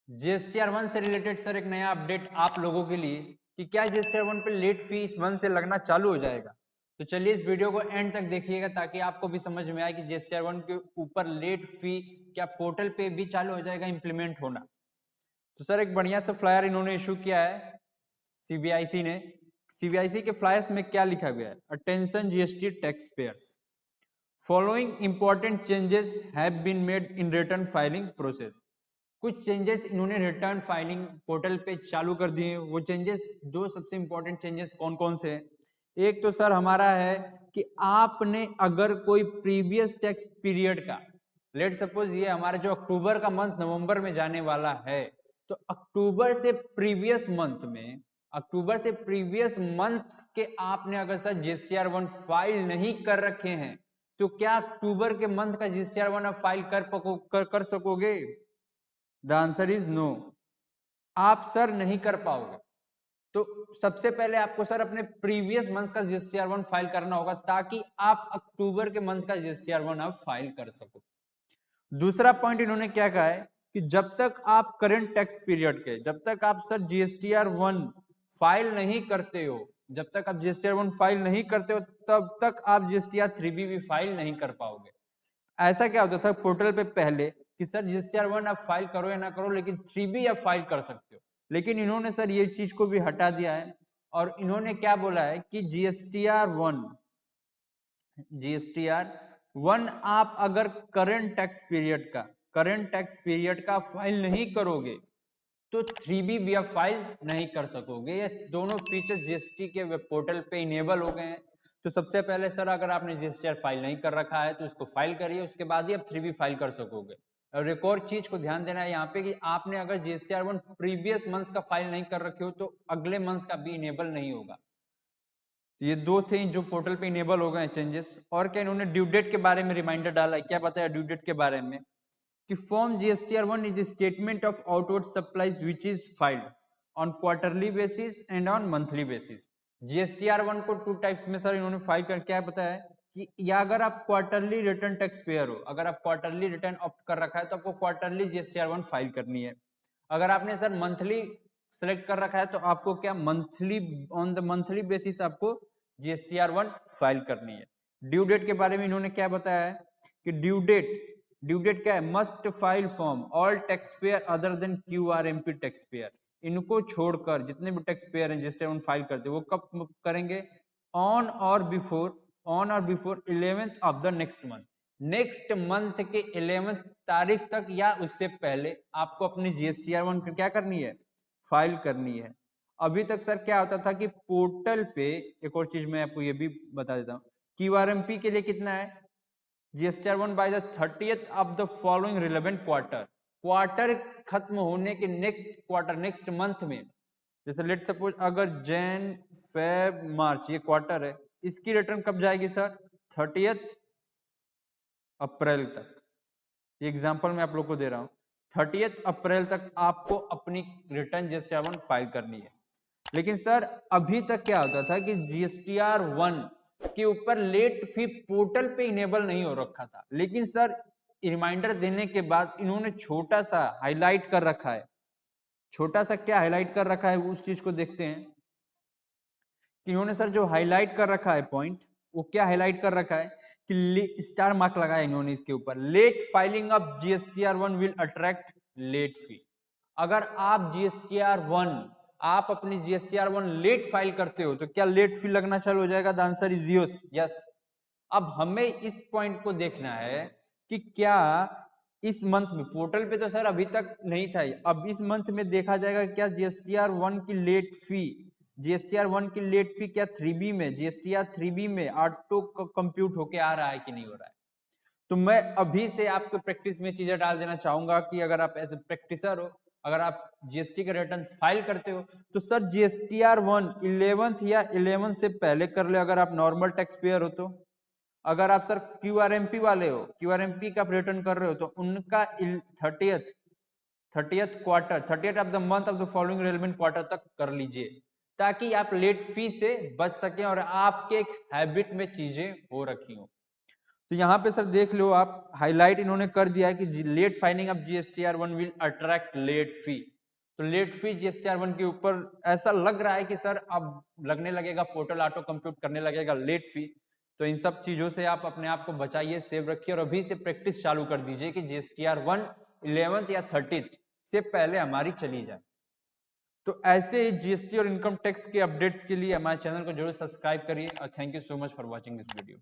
GSTR 1 से related sir एक नया अपडेट आप लोगों के लिए कि क्या GSTR 1 पे लेट फी इस 1 से लगना चालू हो जाएगा। तो चलिए इस वीडियो को एंड तक देखिएगा ताकि आपको भी समझ में आए कि GSTR 1 के ऊपर लेट फी क्या पोर्टल पे भी चालू हो जाएगा इंप्लीमेंट होना। तो सर एक बढ़िया सा फ्लायर इन्होंने इशू किया है सीबीआईसी ने। सीबीआईसी के फ्लायर्स में क्या लिखा गया है? Attention GST tax payers, following important changes have been made in return filing process. कुछ चेंजेस इन्होंने रिटर्न फाइलिंग पोर्टल पे चालू कर दिए। वो चेंजेस, दो सबसे इंपॉर्टेंट चेंजेस कौन कौन से हैं? एक तो सर हमारा है कि आपने अगर कोई प्रीवियस टैक्स पीरियड का, लेट सपोज ये हमारा जो अक्टूबर का मंथ नवंबर में जाने वाला है, तो अक्टूबर से प्रीवियस मंथ में, अक्टूबर से प्रीवियस मंथ के आपने अगर सर जीएसटीआर 1 फाइल नहीं कर रखे हैं तो क्या अक्टूबर के मंथ का जीएसटीआर 1 आप फाइल कर सकोगे? The answer is no. आप सर नहीं कर पाओगे। तो सबसे पहले आपको सर अपने प्रीवियस मंथ का जीएसटीआर 1 फाइल करना होगा ताकि आप अक्टूबर के मंथ का जीएसटीआर 1 आप फाइल कर सको। दूसरा पॉइंट इन्होंने क्या कहा है कि जब तक आप करंट टैक्स पीरियड के, जब तक आप सर जीएसटीआर 1 फाइल नहीं करते हो, जब तक आप जीएसटीआर 1 फाइल नहीं करते हो तब तक आप जीएसटीआर 3B भी फाइल नहीं कर पाओगे। ऐसा क्या होता था पोर्टल पे पहले कि सर जीएसटीआर 1 आप फाइल करो या ना करो लेकिन 3B आप फाइल कर सकते हो, लेकिन इन्होंने सर ये चीज को भी हटा दिया है और इन्होंने क्या बोला है कि जीएसटीआर 1 आप अगर करंट टैक्स पीरियड का फाइल नहीं करोगे तो 3B भी आप फाइल नहीं कर सकोगे। ये दोनों फीचर जीएसटी के वेब पोर्टल पे इनेबल हो गए हैं। तो सबसे पहले सर अगर आपने जीएसटीआर फाइल नहीं कर रखा है तो इसको फाइल करिए, उसके बाद ही आप 3B फाइल कर सकोगे। और एक और चीज को ध्यान देना है यहाँ पे कि आपने अगर जीएसटीआर 1 प्रीवियस मंथ का फाइल नहीं कर रखे हो तो अगले मंथ का भी इनेबल नहीं होगा। ये दो थे जो पोर्टल पे इनेबल हो गए चेंजेस। और क्या इन्होंने ड्यू डेट के बारे में रिमाइंडर डाला है? क्या बताया ड्यू डेट के बारे में कि form GSTR 1 is statement of outward supplies which is filed on quarterly basis and on monthly basis. GSTR 1 को टू टाइप्स में सर इन्होंने फाइल कर क्या बताया है कि या अगर आप क्वार्टरली रिटर्न टैक्स पेयर हो, अगर आप क्वार्टरली रिटर्न ऑप्ट कर रखा है तो आपको क्वार्टरली जीएसटीआर 1 फाइल करनी है। अगर आपने सर मंथली सेलेक्ट कर रखा है तो आपको क्या monthly, on the monthly basis आपको जीएसटीआर 1 फाइल करनी है। ड्यू डेट के बारे में इन्होंने क्या बताया है कि ड्यू डेट क्या है? Must file form all tax payer other than QRMP tax payer. इनको छोड़कर जितने भी टैक्स पेयर हैं जीएसटीआर 1 फाइल करते हैं वो कब करेंगे? ऑन और before 11th of the next month. Next month के 11th तारीख तक या उससे पहले आपको अपनी जीएसटीआर 1 क्या करनी है? फाइल करनी है। अभी तक सर क्या होता था कि पोर्टल पे, एक और चीज मैं आपको ये भी बता देता हूँ, क्यूआरएमपी के लिए कितना है? GSTR 1 by the 30th of the following relevant quarter खत्म होने के नेक्स्ट मंथ में, जैसे लेट सपोज अगर जैन फेब मार्च ये क्वार्टर है, इसकी रिटर्न कब जाएगी सर? 30th अप्रैल तक। ये एग्जांपल मैं आप लोग को दे रहा हूँ। 30th अप्रैल तक आपको अपनी रिटर्न जीएसटीआर 1 फाइल करनी है। लेकिन सर अभी तक क्या होता था कि जीएसटीआर 1 के ऊपर लेट फी पोर्टल पे इनेबल नहीं हो रखा था, लेकिन सर रिमाइंडर देने के बाद इन्होंने छोटा सा हाईलाइट कर रखा है। छोटा सा क्या हाईलाइट कर रखा है उस चीज को देखते हैं कि इन्होंने सर जो हाईलाइट कर रखा है पॉइंट, वो क्या हाईलाइट कर रखा है कि स्टार मार्क लगाया इन्होंने इसके ऊपर, late filing of GSTR 1 will attract late fee. अगर आप जीएसटीआर 1, आप अपनी जीएसटीआर 1 लेट फाइल करते हो तो क्या लेट फी लगना चालू हो जाएगा? The answer is yes. अब हमें इस पॉइंट को देखना है कि क्या इस मंथ में, पोर्टल पे तो सर अभी तक नहीं था, अब इस मंथ में देखा जाएगा क्या जीएसटीआर 1 की लेट फी, जीएसटीआर 1 की लेट फी क्या 3B में, जीएसटीआर 3B में ऑटो कंप्यूट होके आ रहा है कि नहीं हो रहा है। तो मैं अभी से आपको प्रैक्टिस में चीजें डाल देना चाहूंगा कि अगर आप एज ए प्रैक्टिसर हो, अगर आप जीएसटी के रिटर्न फाइल करते हो तो सर जीएसटीआर 1 11th या 11 से पहले कर ले अगर आप नॉर्मल टैक्स पेयर हो तो। अगर आप सर क्यूआरएमपी वाले हो, क्यूआरएमपी का रिटर्न कर रहे हो तो उनका 30th quarter, 30th of the month of the following relevant quarter तक कर लीजिए ताकि आप लेट फी से बच सकें और आपके एक हैबिट में चीजें हो रखी हो। तो यहाँ पे सर देख लो आप, हाईलाइट इन्होंने कर दिया है कि late filing of GSTR1 will attract late fee. तो लेट फी GSTR1 के ऊपर ऐसा लग रहा है कि सर अब लगने लगेगा, पोर्टल ऑटो कंप्यूट करने लगेगा लेट फी। तो इन सब चीजों से आप अपने आप को बचाइए, सेव रखिए और अभी से प्रैक्टिस चालू कर दीजिए कि GSTR1 11th या 30th से पहले हमारी चली जाए। तो ऐसे ही GST और इनकम टैक्स के अपडेट्स के लिए हमारे चैनल को जरूर सब्सक्राइब करिए और thank you so much for watching this video.